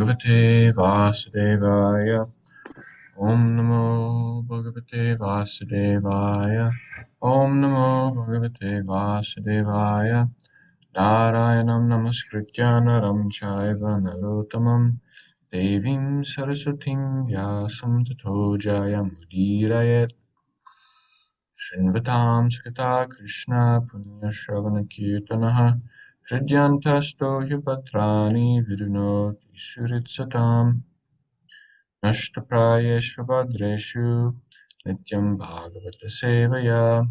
Bhagavate Vasudevaya. Om Namo Bhagavate Vasudevaya. Om Namo Bhagavate Vasudevaya. Narayanam Namaskritya Naram Chaiva Narottamam Devim Saraswatim Vyasam Tato Jayamudírayet. Srinvatam Sakata Krishna Punya Shravana Kirtanaha Hridyantasto Yupatrani Vidunoti Suritsatam Nashtaprayeshva Bhadreshu Nityam Bhagavata Sevaya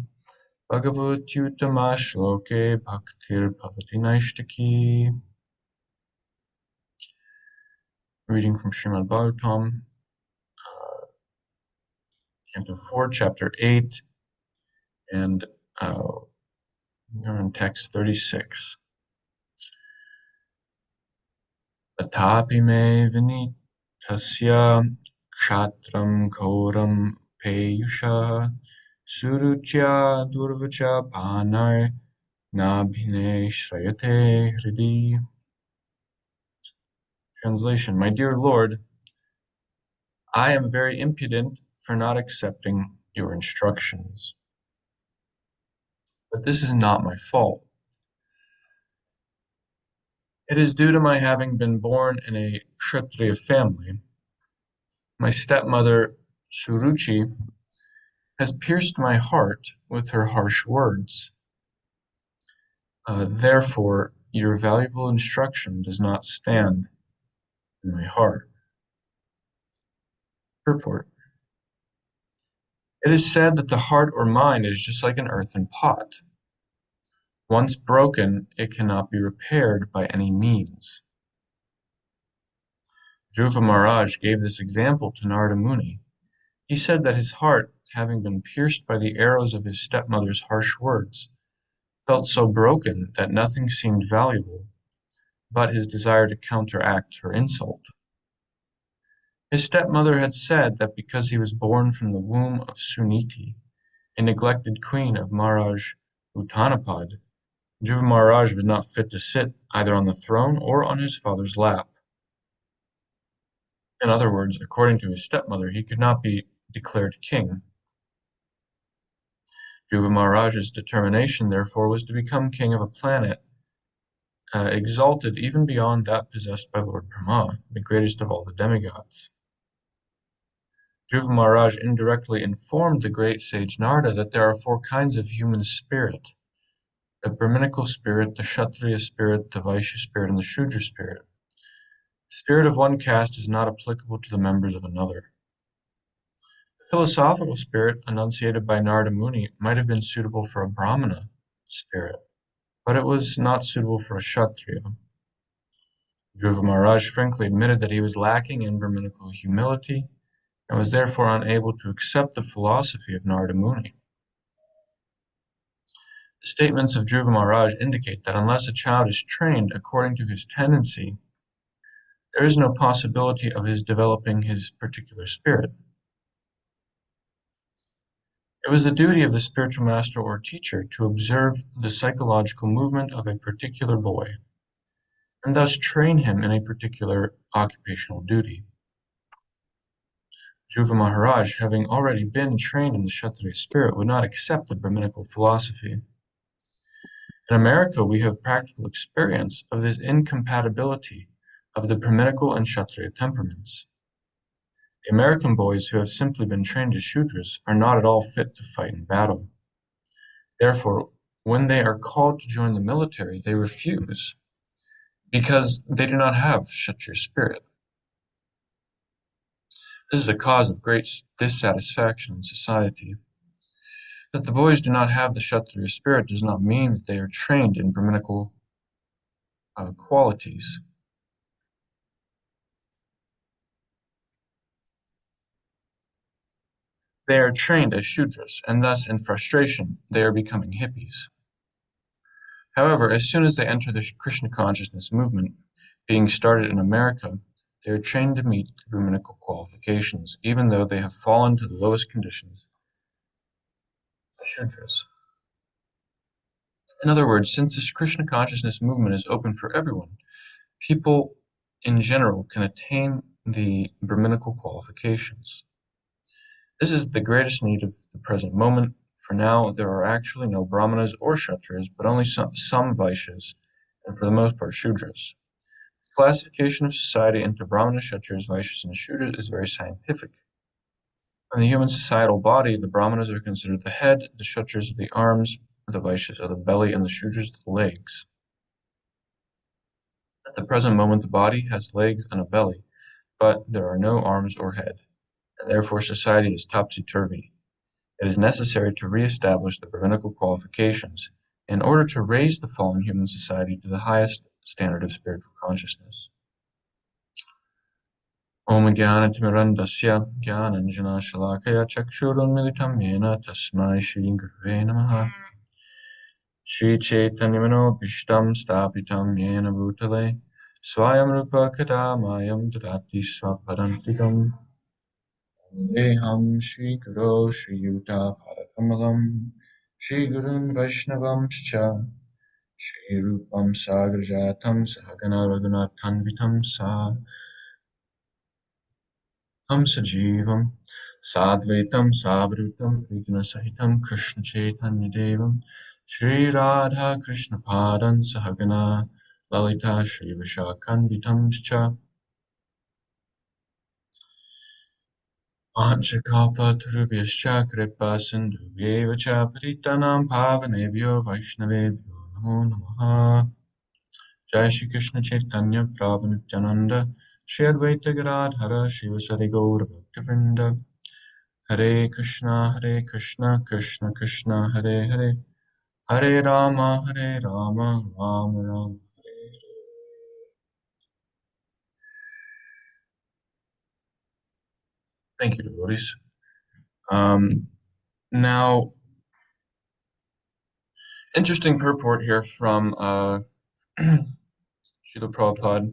Bhagavatyutama Shloke Bhaktir Bhavati Naishtaki. Reading from Srimad Bhagavatam, Canto 4, Chapter 8, and we are in text 36. Atapi me vinitasya kshatram koram peyusha suruchya durvacha panay nabhine shrayate hridi. Translation: My dear Lord, I am very impudent for not accepting your instructions. But this is not my fault. It is due to my having been born in a Kshatriya family. My stepmother, Suruchi, has pierced my heart with her harsh words. Therefore, your valuable instruction does not stand in my heart. Purport: It is said that the heart or mind is just like an earthen pot. Once broken, it cannot be repaired by any means. Dhruva Maharaj gave this example to Narada Muni. He said that his heart, having been pierced by the arrows of his stepmother's harsh words, felt so broken that nothing seemed valuable but his desire to counteract her insult. His stepmother had said that because he was born from the womb of Suniti, a neglected queen of Maharaj Uttanapad, Dhruva Maharaj was not fit to sit either on the throne or on his father's lap. In other words, according to his stepmother, he could not be declared king. Dhruva Maharaj's determination, therefore, was to become king of a planet exalted even beyond that possessed by Lord Brahma, the greatest of all the demigods. Dhruva Maharaj indirectly informed the great sage Narada that there are 4 kinds of human spirit: the Brahminical spirit, the Kshatriya spirit, the Vaishya spirit, and the Shudra spirit. The spirit of one caste is not applicable to the members of another. The philosophical spirit enunciated by Narada Muni might have been suitable for a Brahmana spirit, but it was not suitable for a Kshatriya. Dhruva Maharaj frankly admitted that he was lacking in Brahminical humility and was therefore unable to accept the philosophy of Narada Muni. The statements of Dhruva Maharaj indicate that unless a child is trained according to his tendency, there is no possibility of his developing his particular spirit. It was the duty of the spiritual master or teacher to observe the psychological movement of a particular boy, and thus train him in a particular occupational duty. Dhruva Maharaj, having already been trained in the Kshatriya spirit, would not accept the Brahminical philosophy. In America, we have practical experience of this incompatibility of the Brahminical and Kshatriya temperaments. The American boys who have simply been trained as Shudras are not at all fit to fight in battle. Therefore, when they are called to join the military, they refuse because they do not have Kshatriya spirit. This is a cause of great dissatisfaction in society. That the boys do not have the Kshatriya spirit does not mean that they are trained in Brahminical qualities. They are trained as Shudras, and thus in frustration they are becoming hippies. However, as soon as they enter the Krishna consciousness movement, being started in America, they are trained to meet the Brahminical qualifications, even though they have fallen to the lowest conditions as Shudras. In other words, since this Krishna consciousness movement is open for everyone, people in general can attain the Brahminical qualifications. This is the greatest need of the present moment, for now there are actually no Brahmanas or Kshatriyas, but only some Vaishyas, and for the most part Shudras. The classification of society into Brahmanas, Kshatriyas, Vaishyas, and Shudras is very scientific. In the human societal body, the Brahmanas are considered the head, the Kshatriyas are the arms, the Vaishyas are the belly, and the Shudras the legs. At the present moment, the body has legs and a belly, but there are no arms or head, and therefore society is topsy-turvy. It is necessary to re-establish the Brahminical qualifications in order to raise the fallen human society to the highest standard of spiritual consciousness. Om Jnana-timirandasya Jnananjana-shalakaya Chakshurunmilitam Yena Tasmai Shri Gurave Namaha Shri Chaitanya-manobhishtam Sthapitam Yena Bhutale Swayam Rupa Kadamayam Dadati Swapadantikam Eham Shri Guru Shri Yuta Padakamalam Shri Gurun Vaishnavam Cha Shri Rupam Sagrajatam Sahagana Raghunathanvitam Sa Sajivam Sadvaitam Savrutam Krishna Sahitam Krishna Chaitanya Devam Shri Radha Krishna Padan Sahagana Lalita Shri Vishakanvitam Cha Panchakalpatarubhyascha Kripa Sindhubhyeva Cha Patitanam Pavanebhyo Vaishnavebhyo Namo Namaha Jai Shri Krishna Chaitanya Prabhu Nityananda Shri Advaita Gadadhara Shivasari Gaura Bhaktivinoda Hare Krishna, Krishna Krishna, Hare Hare, Hare Rama, Rama Rama, Hare Hare. Thank you, devotees. Now, interesting purport here from Srila Prabhupada.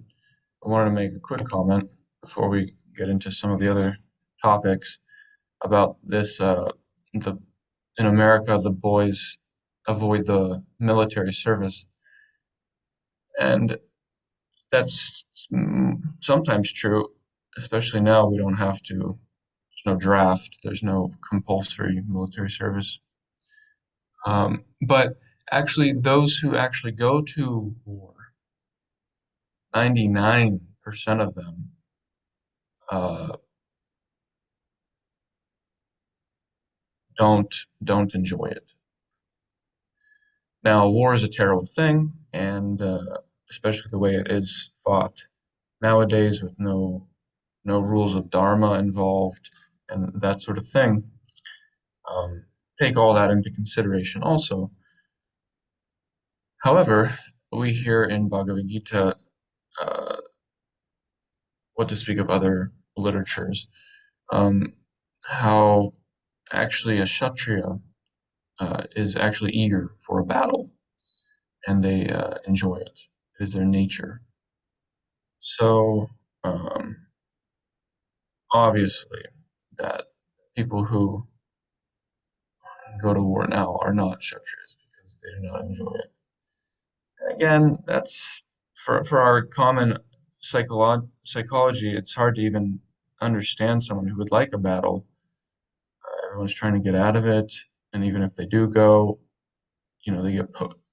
I wanted to make a quick comment before we get into some of the other topics about this. In America, the boys avoid the military service, and that's sometimes true, especially now we don't have to, there's no draft, there's no compulsory military service. But actually, those who actually go to war, 99% of them uh, don't enjoy it. Now, war is a terrible thing, and especially the way it is fought nowadays with no rules of dharma involved and that sort of thing. Take all that into consideration also. However, we hear in Bhagavad Gita, uh, what to speak of other literatures, how actually a Kshatriya is actually eager for a battle and they enjoy it. It is their nature. So, obviously, that people who go to war now are not Kshatriyas because they do not enjoy it. Again, that's for our common psychology, it's hard to even understand someone who would like a battle. Everyone's trying to get out of it, and even if they do go, they get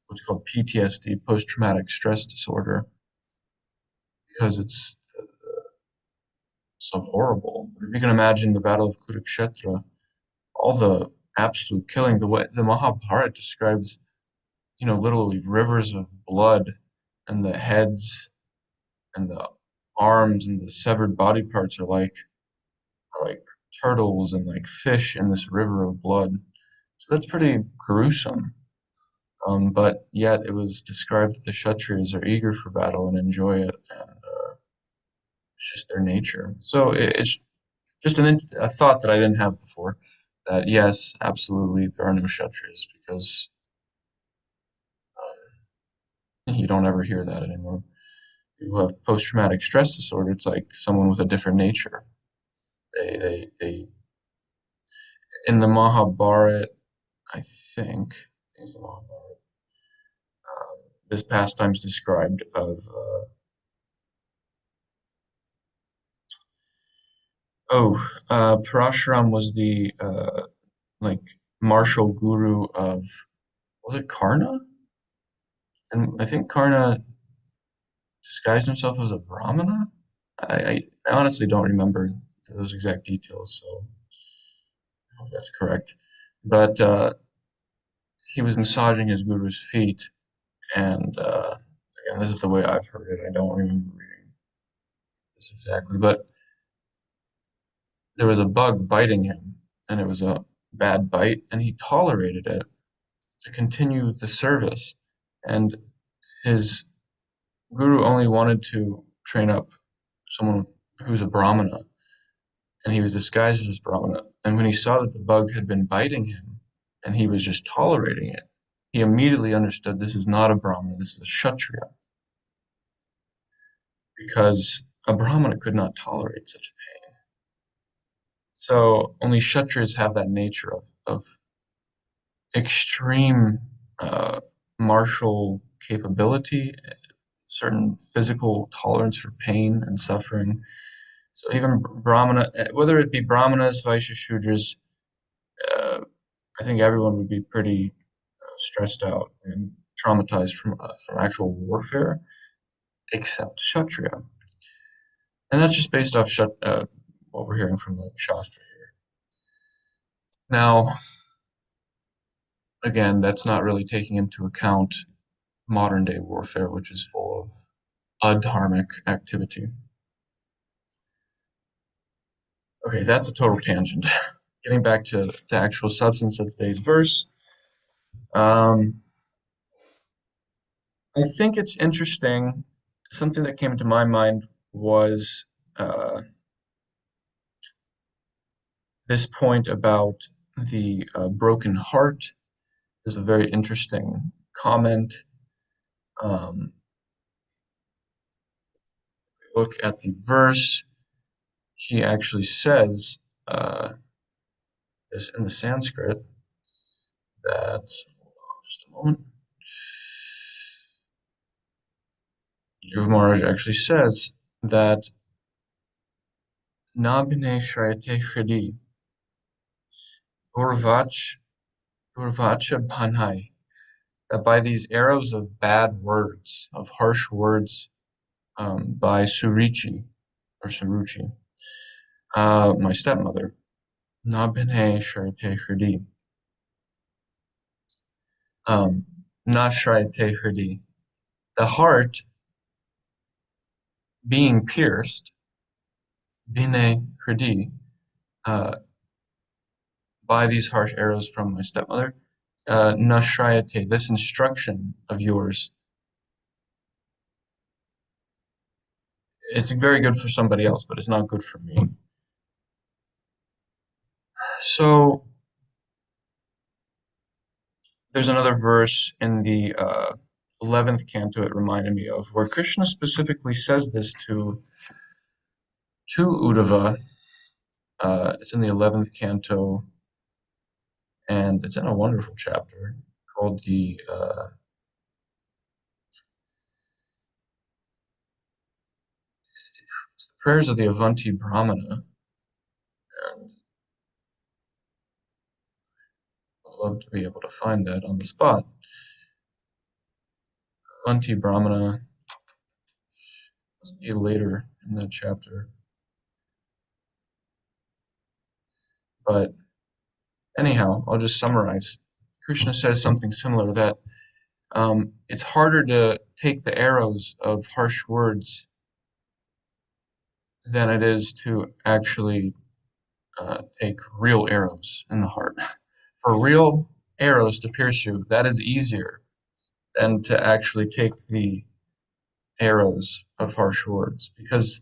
what's called PTSD, post-traumatic stress disorder, because it's so horrible. But if you can imagine the Battle of Kurukshetra, all the absolute killing, the way the Mahabharata describes, literally rivers of blood, and the heads and the arms and the severed body parts are like turtles and like fish in this river of blood. So that's pretty gruesome. But yet it was described that the Kshatriyas are eager for battle and enjoy it, and it's just their nature. So it's just a thought that I didn't have before. That yes, absolutely, there are no Kshatriyas because you don't ever hear that anymore. People who have post-traumatic stress disorder. It's like someone with a different nature. They in the Mahabharata, I think, is the Mahabharata. This pastime is described of Oh, Parashuram was the like martial guru of, was it Karna? And I think Karna disguised himself as a Brahmana. I honestly don't remember those exact details, so I hope that's correct. But he was massaging his guru's feet, and again, this is the way I've heard it. I don't remember reading this exactly, but there was a bug biting him, and it was a bad bite, and he tolerated it to continue the service. And his guru only wanted to train up someone who's a Brahmana, and he was disguised as Brahmana. And when he saw that the bug had been biting him, and he was just tolerating it, he immediately understood this is not a Brahmana, this is a Kshatriya, because a Brahmana could not tolerate such pain. So only Kshatriyas have that nature of extreme uh, martial capability, certain physical tolerance for pain and suffering. So even Brahmana, whether it be Brahmanas, Vaishya, Shudras, uh, I think everyone would be pretty stressed out and traumatized from actual warfare, except Kshatriya. And that's just based off what we're hearing from the Shastra here. Now, again, that's not really taking into account modern day warfare, which is full of adharmic activity. Okay, that's a total tangent. Getting back to the actual substance of today's verse, um, I think it's interesting. Something that came to my mind was uh, this point about the broken heart. Is a very interesting comment. Um, look at the verse. He actually says this in the Sanskrit that, just a moment, Dhruva Maharaj actually says that Nabhine Shrayate Hridi Durvach Durvacha Bhanai, that by these arrows of bad words, of harsh words, by Surichi or Suruchi, my stepmother, Nabhine Shrayate Hridi, um, Nashrayate Hridi, the heart being pierced, Bine Hridi, uh, by these harsh arrows from my stepmother, Nashrayate, this instruction of yours, it's very good for somebody else, but it's not good for me. So there's another verse in the 11th canto it reminded me of, where Krishna specifically says this to Uddhava. It's in the 11th canto, and it's in a wonderful chapter called it's the prayers of the Avanti Brahmana. And I'd love to be able to find that on the spot. Avanti Brahmana must be later in that chapter. But anyhow, I'll just summarize. Krishna says something similar, that it's harder to take the arrows of harsh words than it is to actually take real arrows in the heart. For real arrows to pierce you, that is easier than to actually take the arrows of harsh words, because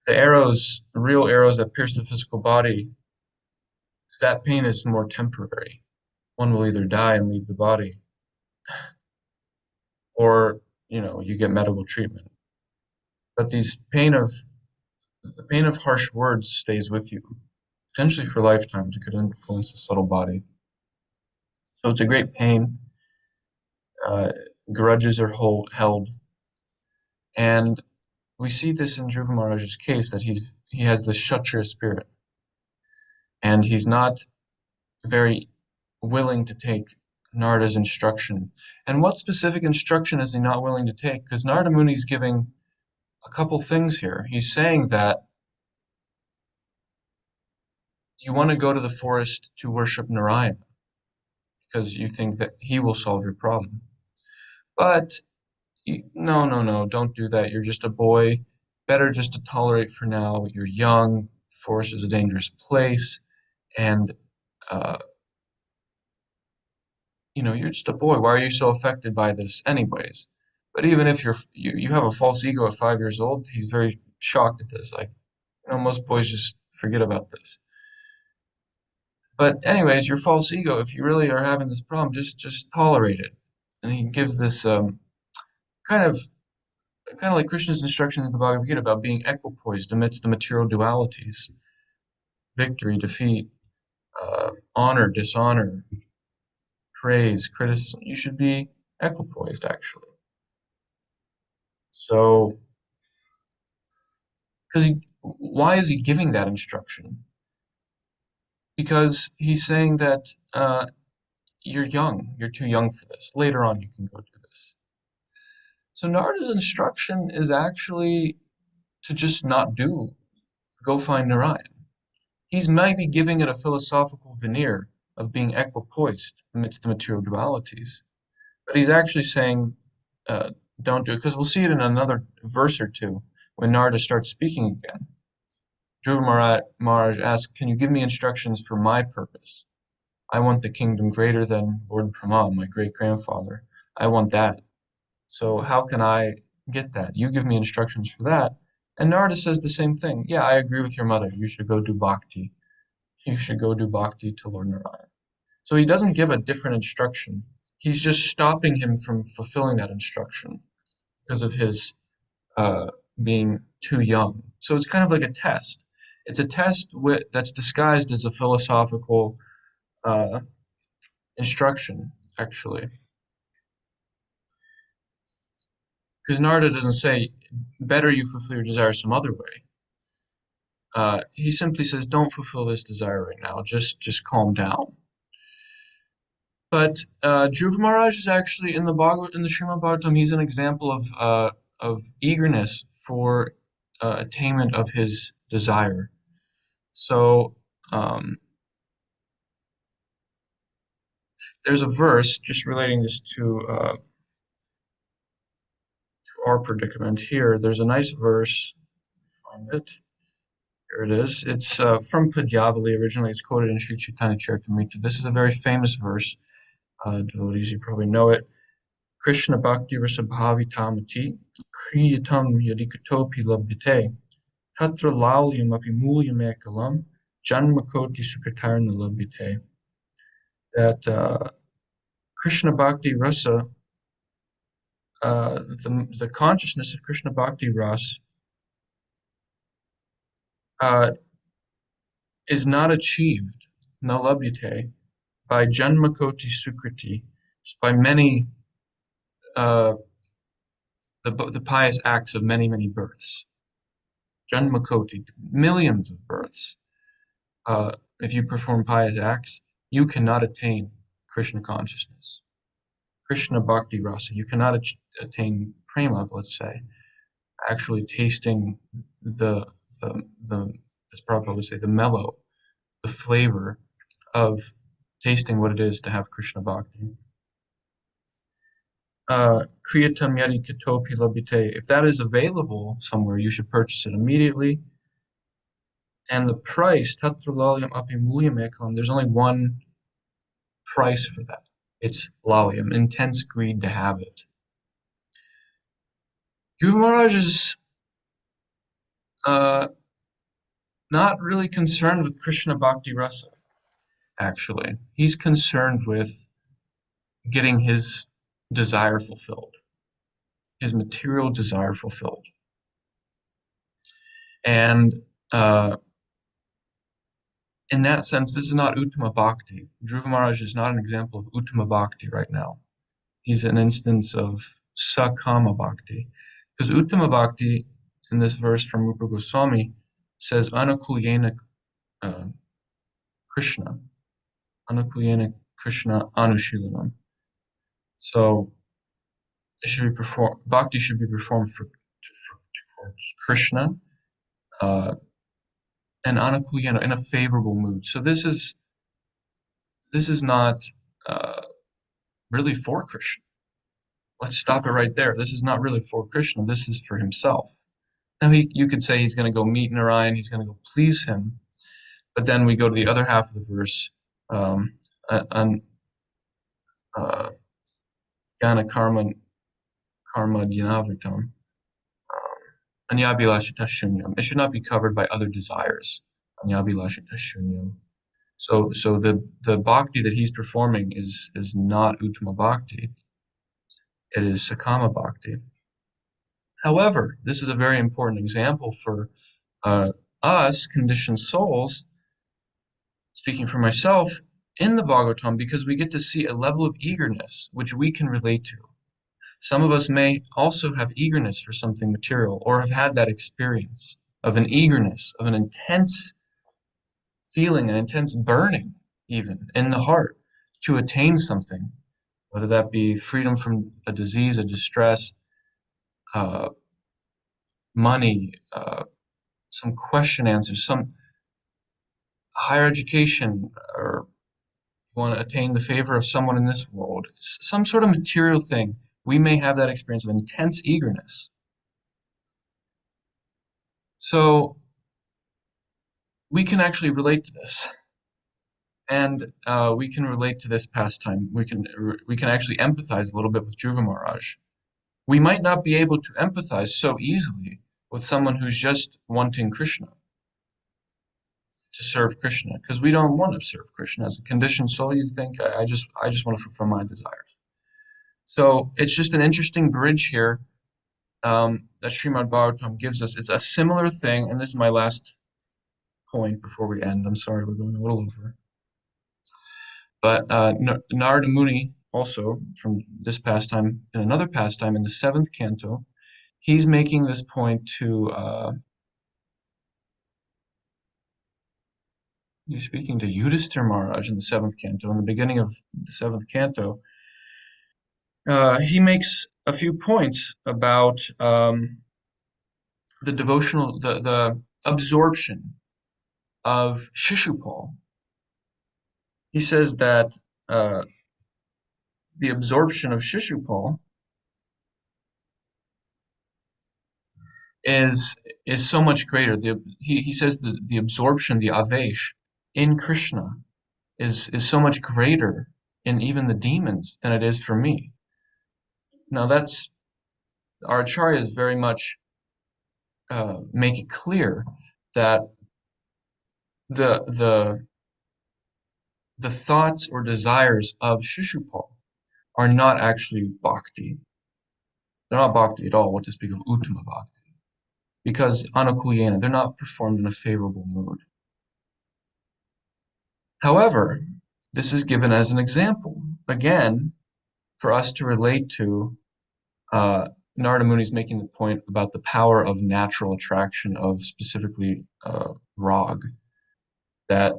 the arrows, real arrows that pierce the physical body, that pain is more temporary. One will either die and leave the body, or you get medical treatment. But the pain of harsh words stays with you, potentially for lifetimes. It could influence the subtle body. So it's a great pain. Uh, Grudges are held, and we see this in Dhruva Maharaj's case, that he has this Kshatriya spirit, and he's not very willing to take Narada's instruction. And what specific instruction is he not willing to take? Because Narada Muni is giving a couple things here. He's saying that you want to go to the forest to worship Narayana because you think that he will solve your problem. But no, no, no, don't do that. You're just a boy. Better just to tolerate for now. You're young. Forest is a dangerous place. And, uh, you're just a boy. Why are you so affected by this anyways? But even if you have a false ego at 5 years old, he's very shocked at this. Like, most boys just forget about this. But anyways, your false ego, if you really are having this problem, just tolerate it. And he gives this kind of kind of like Krishna's instruction in the Bhagavad Gita about being equipoised amidst the material dualities, victory, defeat, honor, dishonor, praise, criticism. You should be equipoised, actually. So, why is he giving that instruction? Because he's saying that you're young, you're too young for this. Later on, you can go do this. So Narada's instruction is actually to just not go find Narayan. He's maybe giving it a philosophical veneer of being equipoised amidst the material dualities. But he's actually saying, don't do it, because we'll see it in another verse or two when Narada starts speaking again. Dhruva Maharaj asks, can you give me instructions for my purpose? I want the kingdom greater than Lord Brahma, my great-grandfather. I want that. So how can I get that? You give me instructions for that. And Narada says the same thing. Yeah, I agree with your mother. You should go do bhakti. You should go do bhakti to Lord Narayan. So he doesn't give a different instruction. He's just stopping him from fulfilling that instruction because of his being too young. So it's kind of like a test. It's a test that's disguised as a philosophical uh, instruction, actually. Because Narada doesn't say, better you fulfill your desire some other way. He simply says, don't fulfill this desire right now. Just calm down. But Dhruva Maharaj is actually in the Srimad Bhagavatam. He's an example of eagerness for attainment of his desire. So there's a verse just relating this to our predicament here. There's a nice verse. Find it. Here it is. It's from Padyavali originally. It's quoted in Sri Chaitanya Charitamrita. This is a very famous verse. Devotees, you probably know it. Krishna Bhakti Rasabhavi Tamati Kriyatam Yadikatopi Labhyate Tatra Laulyam Api Mulyam Ekalam Janmakoti Sukatarna Labhyate. That Krishna Bhakti Rasa, the consciousness of Krishna Bhakti Rasa is not achieved, nalabhyate, by Janmakoti Sukriti, by many the pious acts of many, many births. Janmakoti, millions of births. If you perform pious acts, you cannot attain Krishna consciousness. Krishna Bhakti Rasa, you cannot attain prema, let's say, actually tasting the as Prabhupada would say, the mellow, the flavor of tasting what it is to have Krishna Bhakti. Kriyatam Yadi Katopi Labhite. If that is available somewhere, you should purchase it immediately. And the price, Tatra Lalyam Api Mulyam Ekalam, there's only one price for that. It's Lalyam, intense greed to have it. Dhruva Maharaj is not really concerned with Krishna Bhakti Rasa, actually. He's concerned with getting his desire fulfilled, his material desire fulfilled. And in that sense, this is not Uttama Bhakti. Dhruva Maharaj is not an example of Uttama Bhakti right now. He's an instance of Sakama Bhakti. Because Uttama Bhakti, in this verse from Rupa Goswami, says Anukulyena uh, Krishna. Anukulyena Krishna Anushilanam. So it should be performed. Bhakti should be performed towards Krishna, uh, and Anukulyena in a favorable mood. So this is not uh, really for Krishna. Let's stop it right there. This is not really for Krishna. This is for himself. Now you could say he's going to go meet Narayan. He's going to go please him. But then we go to the other half of the verse, um, an jnana karma dhyanavartam, anyabhilashita shunyam. It should not be covered by other desires. Anyabhilashita shunyam. So the bhakti that he's performing is not uttama bhakti. It is sakama bhakti. However, this is a very important example for uh, us conditioned souls, speaking for myself, in the Bhagavatam, because we get to see a level of eagerness which we can relate to. Some of us may also have eagerness for something material or have had that experience of an eagerness, of an intense feeling, an intense burning, even in the heart, to attain something, whether that be freedom from a disease, a distress, uh, money, some question answers, some higher education, or want to attain the favor of someone in this world, some sort of material thing. We may have that experience of intense eagerness. So we can actually relate to this, and we can relate to this pastime. We can actually empathize a little bit with Dhruva Maharaj. We might not be able to empathize so easily with someone who's just wanting Krishna, to serve Krishna, because we don't want to serve Krishna as a conditioned soul. You think I just want to fulfill my desires. So it's just an interesting bridge here, that Srimad Bhagavatam gives us. It's a similar thing, and this is my last point before we end. I'm sorry, we're going a little over. But Narada Muni, also from this pastime, in another pastime in the seventh canto, he's making this point to, he's speaking to Yudhishthira Maharaj in the seventh canto. In the beginning of the seventh canto, he makes a few points about the absorption of Shishupal. He says that the absorption of Shishupal is so much greater. He says the absorption, the avesh in Krishna is so much greater in even the demons than it is for me. Now that's our acharyas very much make it clear that the the the thoughts or desires of Shishupal are not actually bhakti. They're not bhakti at all, what to speak of uttama bhakti. Because anukulyena, they're not performed in a favorable mood. However, this is given as an example, again, for us to relate to. Narada Muni is making the point about the power of natural attraction of specifically rag, that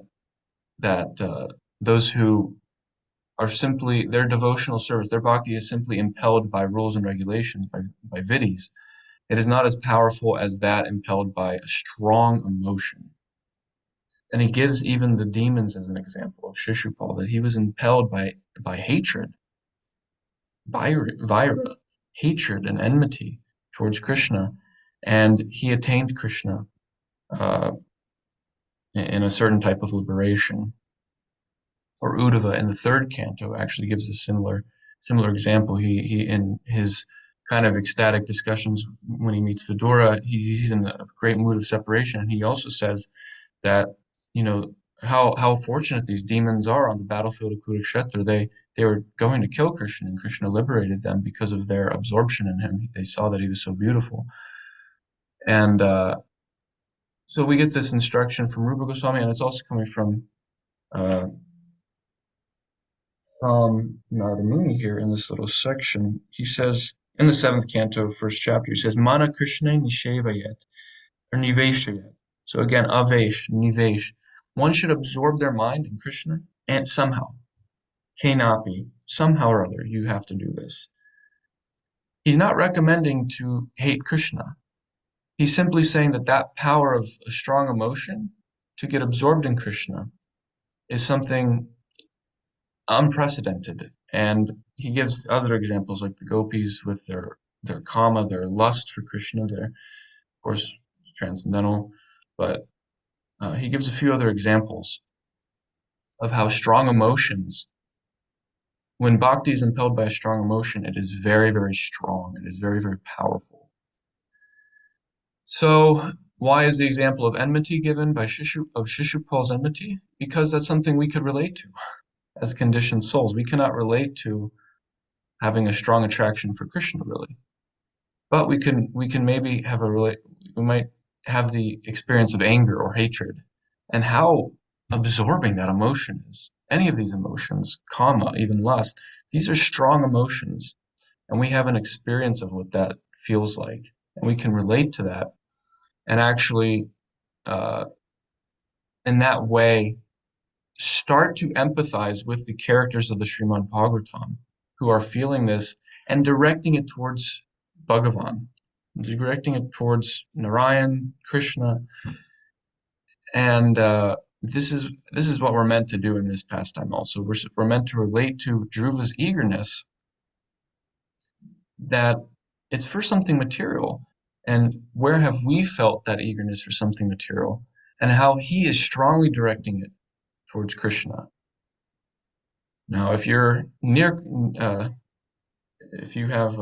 those who are simply their devotional service, their bhakti is simply impelled by rules and regulations, by vidhis. It is not as powerful as that impelled by a strong emotion. And he gives even the demons as an example of Shishupal, that he was impelled by hatred, vaira, hatred and enmity towards Krishna, and he attained Krishna uh, in a certain type of liberation. Or Uddhava in the third canto actually gives a similar example. He in his kind of ecstatic discussions when he meets Vidura, he's in a great mood of separation, and he also says that, you know, how fortunate these demons are on the battlefield of Kurukshetra. They were going to kill Krishna, and Krishna liberated them because of their absorption in him. They saw that he was so beautiful, and so we get this instruction from Rupa Goswami, and it's also coming uh, from Narada Muni here in this little section. He says in the seventh canto, first chapter, he says, Mana Krishna Nishevayet, or Niveshayet. So again, avesh, nivesh. One should absorb their mind in Krishna, and somehow, kenapi, somehow or other, you have to do this. He's not recommending to hate Krishna. He's simply saying that that power of a strong emotion to get absorbed in Krishna is something unprecedented. And he gives other examples like the gopis with their kama, their lust for Krishna, their, of course, transcendental, but he gives a few other examples of how strong emotions, when bhakti is impelled by a strong emotion, it is very, very strong. It is very, very powerful. So why is the example of enmity given by Shishupal's enmity? Because that's something we could relate to as conditioned souls. We cannot relate to having a strong attraction for Krishna, really. But we can maybe have we might have the experience of anger or hatred, and how absorbing that emotion is. Any of these emotions, kama, even lust, these are strong emotions, and we have an experience of what that feels like, and we can relate to that, and actually, uh, in that way, start to empathize with the characters of the Srimad Bhagavatam who are feeling this and directing it towards Bhagavan, directing it towards Narayan, Krishna, and this is what we're meant to do in this pastime. Also, we're meant to relate to Dhruva's eagerness that it's for something material, and where have we felt that eagerness for something material, and how he is strongly directing it towards Krishna. Now, if you're near, if you have,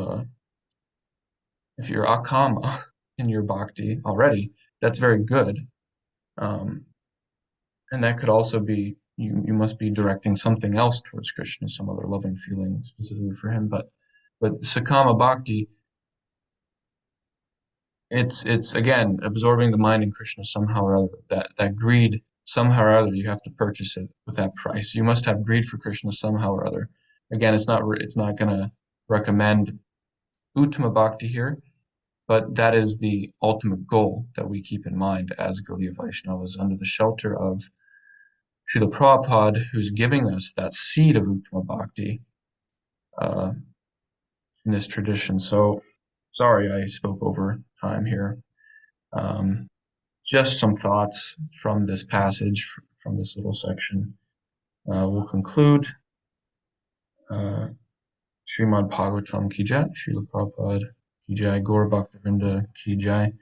if you're akama in your bhakti already, that's very good. Um, and that could also be you must be directing something else towards Krishna, some other loving feeling specifically for him. But sakama bhakti, it's again absorbing the mind in Krishna somehow or other. That greed somehow or other you have to purchase it with that price. You must have greed for Krishna somehow or other. Again, it's not going to recommend Uttama Bhakti here, but that is the ultimate goal that we keep in mind as Gaudiya Vaishnavas under the shelter of Srila Prabhupada, who's giving us that seed of Uttama Bhakti uh, in this tradition. So, sorry I spoke over time here. Um, just some thoughts from this passage, from this little section. We'll conclude. Srimad Bhagavatam ki jai, Srila Prabhupada ki jai, Gaur Bhaktivinoda ki jai.